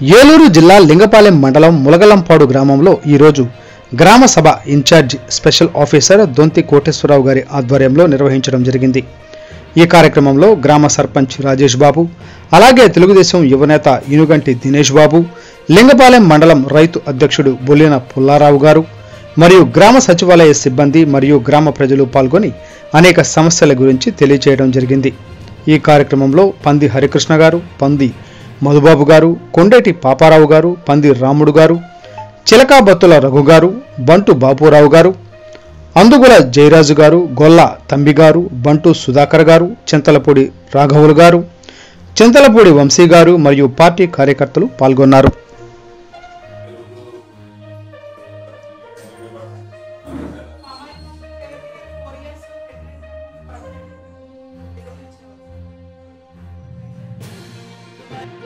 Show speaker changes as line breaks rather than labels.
ఏలూరు జిల్లా లింగపాలెం మండలం ములగలంపాడు గ్రామంలో ఈరోజు గ్రామ సభ ఇన్ఛార్జ్ స్పెషల్ ఆఫీసర్ దొంతి కోటేశ్వరరావు గారి ఆధ్వర్యంలో నిర్వహించడం జరిగింది. ఈ కార్యక్రమంలో గ్రామ సర్పంచ్ రాజేష్ బాబు, అలాగే తెలుగుదేశం యువనేత ఇనుగంటి దినేష్ బాబు, లింగపాలెం మండలం రైతు అధ్యక్షుడు బొల్లిన పుల్లారావు గారు మరియు గ్రామ సచివాలయ సిబ్బంది మరియు గ్రామ ప్రజలు పాల్గొని అనేక సమస్యల గురించి తెలియజేయడం జరిగింది. ఈ కార్యక్రమంలో పంది హరికృష్ణ గారు, పంది మధుబాబు గారు, కొండేటి పాపారావు గారు, పంది రాముడు గారు, చిలకాబత్తుల రఘు గారు, బంటు బాపురావు గారు, అందుగుల జయరాజు గారు, గొల్ల తంబి గారు, బంటు సుధాకర్ గారు, చింతలపూడి రాఘవులు గారు, చింతలపూడి వంశీ గారు మరియు పార్టీ కార్యకర్తలు పాల్గొన్నారు.